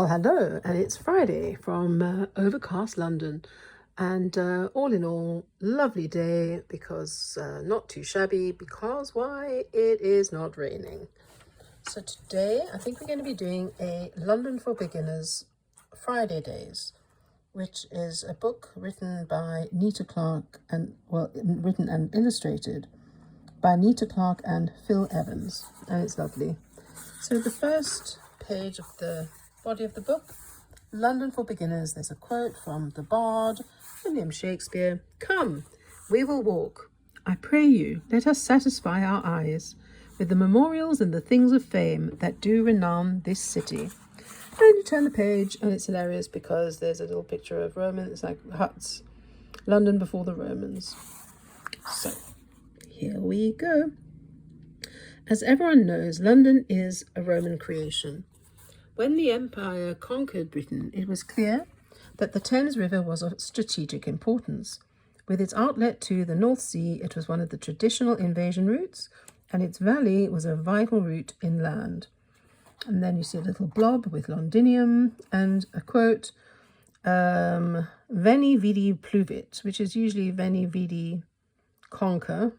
Well, hello, and it's Friday from overcast London, and all in all, lovely day because not too shabby, because why? It is not raining. So today, I think we're going to be doing a London for Beginners Friday Days, which is a book written by Nita Clark and, well, written and illustrated by Nita Clark and Phil Evans, and it's lovely. So the first page of the body of the book, London for Beginners, there's a quote from the bard, William Shakespeare. "Come, we will walk. I pray you, let us satisfy our eyes with the memorials and the things of fame that do renown this city." And you turn the page and it's hilarious because there's a little picture of Romans, it's like huts, London before the Romans. So here we go. As everyone knows, London is a Roman creation. When the empire conquered Britain, it was clear that the Thames River was of strategic importance. With its outlet to the North Sea, it was one of the traditional invasion routes, and its valley was a vital route inland. And then you see a little blob with Londinium and a quote, "Veni vidi pluvit," which is usually "Veni vidi conquer."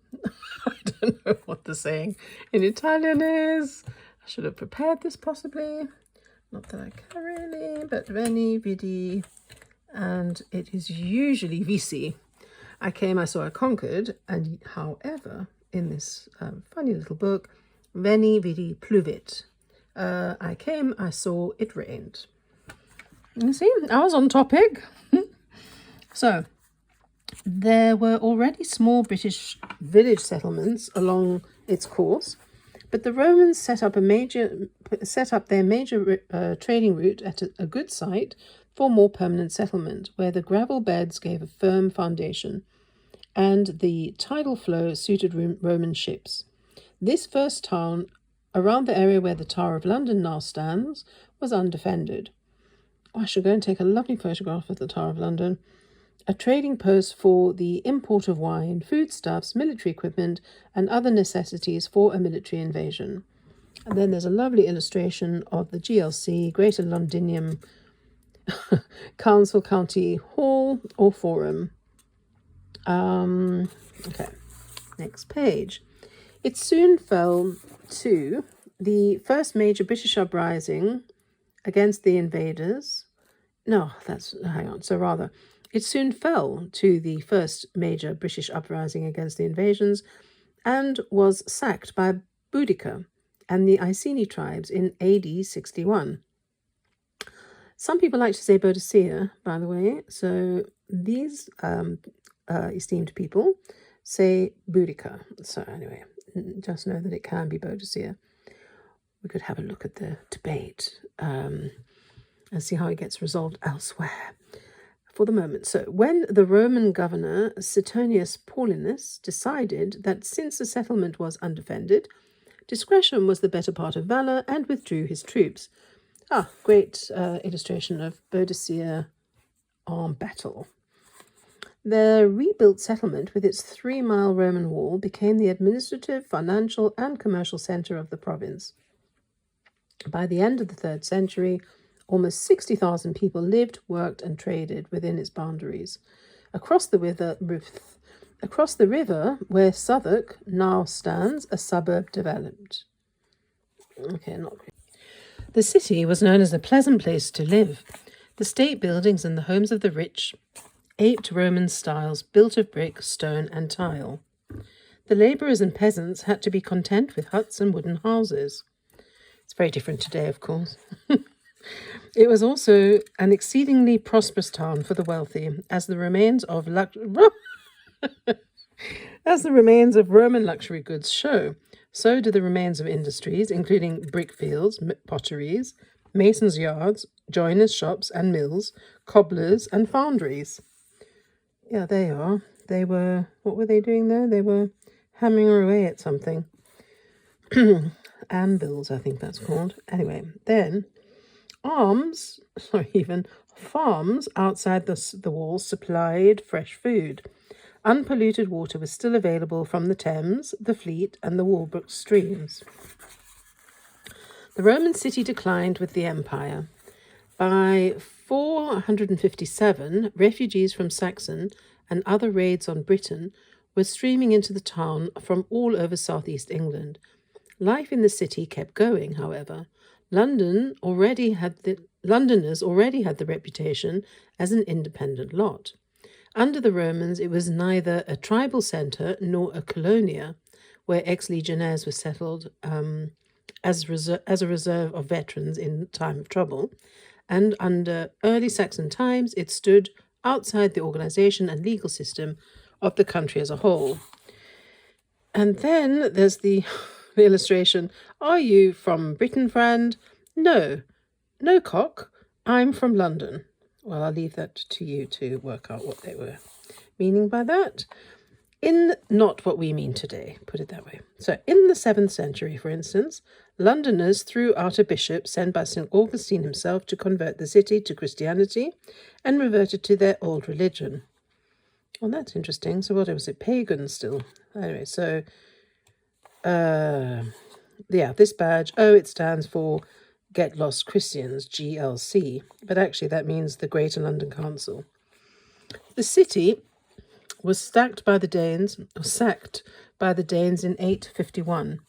I don't know what the saying in Italian is. I should have prepared this possibly. Not that I can really, but "Veni vidi," and it is usually "vici." I came, I saw, I conquered, and however, in this funny little book, "Veni vidi pluvit." I came, I saw, it rained. You see, I was on topic. So, there were already small British village settlements along its course, but the Romans set up their major trading route at a good site for more permanent settlement, where the gravel beds gave a firm foundation, and the tidal flow suited Roman ships. This first town, around the area where the Tower of London now stands, was undefended. Oh, I should go and take a lovely photograph of the Tower of London. A trading post for the import of wine, foodstuffs, military equipment, and other necessities for a military invasion. And then there's a lovely illustration of the GLC, Greater Londinium Council County Hall or Forum. Okay, next page. It soon fell to the first major British uprising against the invaders. It soon fell to the first major British uprising against the invasions and was sacked by Boudica and the Iceni tribes in AD 61. Some people like to say Boadicea, by the way, so these esteemed people say Boudica. So anyway, just know that it can be Boadicea. We could have a look at the debate and see how it gets resolved elsewhere. For the moment. So when the Roman governor Suetonius Paulinus decided that since the settlement was undefended, discretion was the better part of valor, and withdrew his troops. Great illustration of Boadicea en battle. The rebuilt settlement with its 3-mile Roman wall became the administrative, financial, and commercial center of the province. By the end of the 3rd century, almost 60,000 people lived, worked, and traded within its boundaries. Across the river where Southwark now stands, a suburb developed. Okay, not really. The city was known as a pleasant place to live. The state buildings and the homes of the rich, 8 Roman styles built of brick, stone, and tile. The labourers and peasants had to be content with huts and wooden houses. It's very different today, of course. It was also an exceedingly prosperous town for the wealthy, as the remains of Roman luxury goods show. So do the remains of industries, including brick fields, potteries, masons' yards, joiners' shops and mills, cobblers and foundries. Yeah, they are. What were they doing there? They were hammering away at something. Anvils, I think that's called. Anyway, then farms outside the walls supplied fresh food. Unpolluted water was still available from the Thames, the Fleet, and the Walbrook streams. The Roman city declined with the empire. By 457, refugees from Saxon and other raids on Britain were streaming into the town from all over southeast England. Life in the city kept going, however. Londoners already had the reputation as an independent lot. Under the Romans, it was neither a tribal centre nor a colonia, where ex-legionnaires were settled as a reserve of veterans in time of trouble. And under early Saxon times, it stood outside the organisation and legal system of the country as a whole. And then there's the illustration. Are you from Britain, friend? No. No, cock. I'm from London. Well, I'll leave that to you to work out what they were meaning by that. In not what we mean today, put it that way. So in the 7th century, for instance, Londoners threw out a bishop sent by St. Augustine himself to convert the city to Christianity and reverted to their old religion. Well, that's interesting. So what was it? Pagan still. Anyway, so, this badge, it stands for Get Lost Christians, GLC. But actually that means the Greater London Council. The city was sacked by the Danes in 851.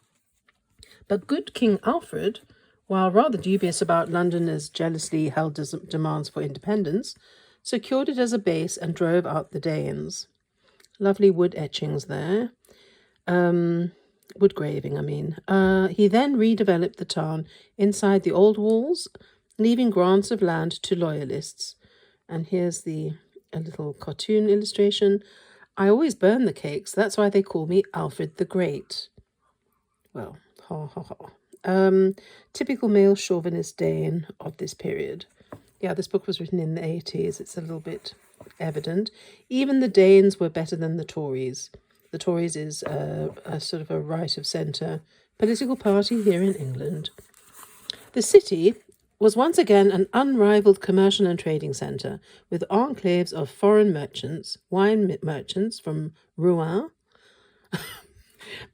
But good King Alfred, while rather dubious about Londoners' jealously held demands for independence, secured it as a base and drove out the Danes. Lovely wood etchings there. Wood graving, I mean. He then redeveloped the town inside the old walls, leaving grants of land to loyalists. And here's a little cartoon illustration. I always burn the cakes. That's why they call me Alfred the Great. Well, ha ha ha. Typical male chauvinist Dane of this period. Yeah, this book was written in the 80s. It's a little bit evident. Even the Danes were better than the Tories. The Tories is a sort of a right-of-centre political party here in England. The city was once again an unrivaled commercial and trading centre, with enclaves of foreign merchants, wine merchants from Rouen,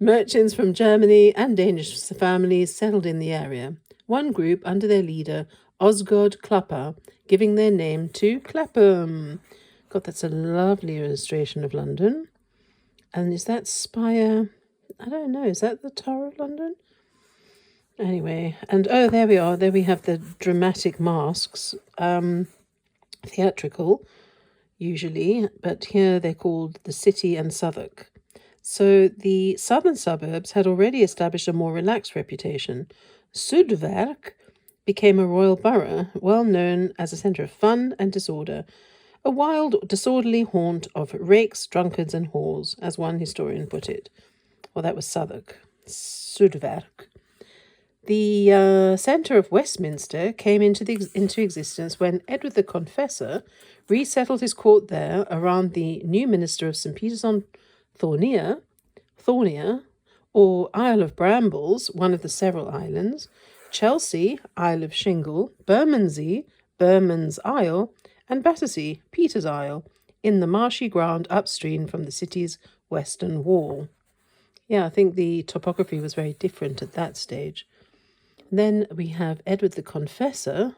merchants from Germany and Danish families settled in the area. One group under their leader, Osgod Klapper, giving their name to Clapham. God, that's a lovely illustration of London. And is that spire? I don't know. Is that the Tower of London? Anyway, and there we are. There we have the dramatic masks, theatrical, usually, but here they're called the City and Southwark. So the southern suburbs had already established a more relaxed reputation. Sudwerk became a royal borough, well known as a centre of fun and disorder, a wild, disorderly haunt of rakes, drunkards and whores, as one historian put it. Well, that was Southwark. Sudwerk. The centre of Westminster came into existence when Edward the Confessor resettled his court there around the new minister of St. Peter's on Thornia, or Isle of Brambles, one of the several islands, Chelsea, Isle of Shingle, Bermondsey, Bermonds Isle, and Battersea, Peter's Isle, in the marshy ground upstream from the city's western wall. Yeah, I think the topography was very different at that stage. And then we have Edward the Confessor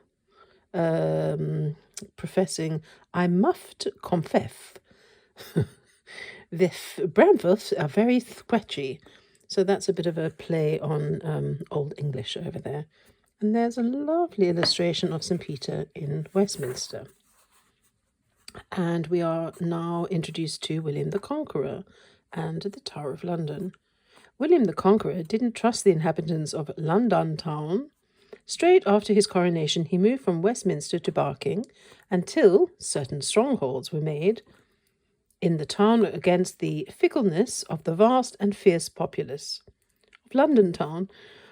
professing, I muft confess. The Bramforths are very sketchy. So that's a bit of a play on Old English over there. And there's a lovely illustration of St. Peter in Westminster. And we are now introduced to William the Conqueror and the Tower of London. William the Conqueror didn't trust the inhabitants of London town. Straight after his coronation, he moved from Westminster to Barking until certain strongholds were made in the town against the fickleness of the vast and fierce populace of London town.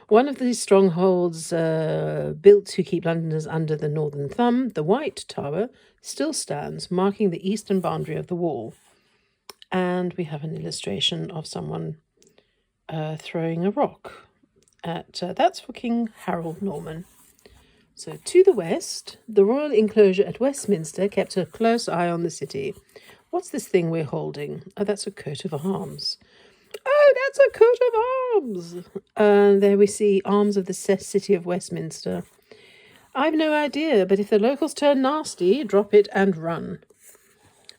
One of these strongholds built to keep Londoners under the northern thumb, the White Tower, still stands, marking the eastern boundary of the wall. And we have an illustration of someone throwing a rock at, that's for King Harold Norman. So to the west, the royal enclosure at Westminster kept a close eye on the city. What's this thing we're holding? Oh, that's a coat of arms. Oh, that's a coat of arms. There we see arms of the city of Westminster. I've no idea, but if the locals turn nasty, drop it and run.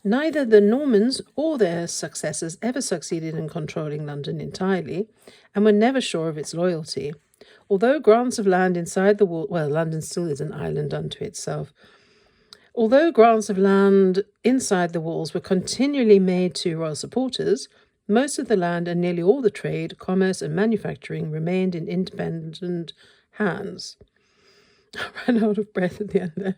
Neither the Normans or their successors ever succeeded in controlling London entirely, and were never sure of its loyalty. Although grants of land inside the wall, well, London still is an island unto itself. Although grants of land inside the walls were continually made to royal supporters, most of the land and nearly all the trade, commerce, and manufacturing remained in independent hands. I ran out of breath at the end there.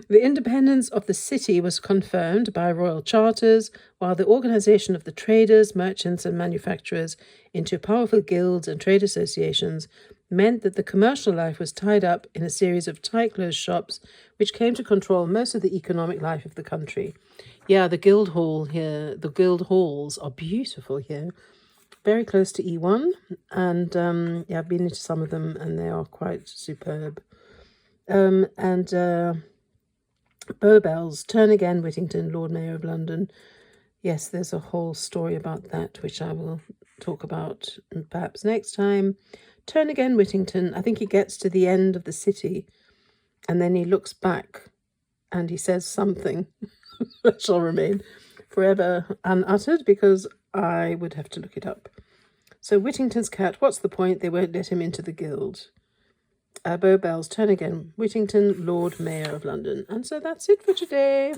The independence of the city was confirmed by royal charters, while the organisation of the traders, merchants, and manufacturers into powerful guilds and trade associations meant that the commercial life was tied up in a series of tight-closed shops, which came to control most of the economic life of the country. Yeah, the guild hall here, the guild halls are beautiful here. Very close to E1, and yeah, I've been into some of them, and they are quite superb. Bow Bells, Turn Again, Whittington, Lord Mayor of London. Yes, there's a whole story about that, which I will talk about perhaps next time. Turn Again, Whittington. I think he gets to the end of the city, and then he looks back, and he says something that shall remain forever unuttered, because I would have to look it up. So Whittington's cat, what's the point? They won't let him into the guild. Bow Bells, Turn Again, Whittington, Lord Mayor of London. And so that's it for today.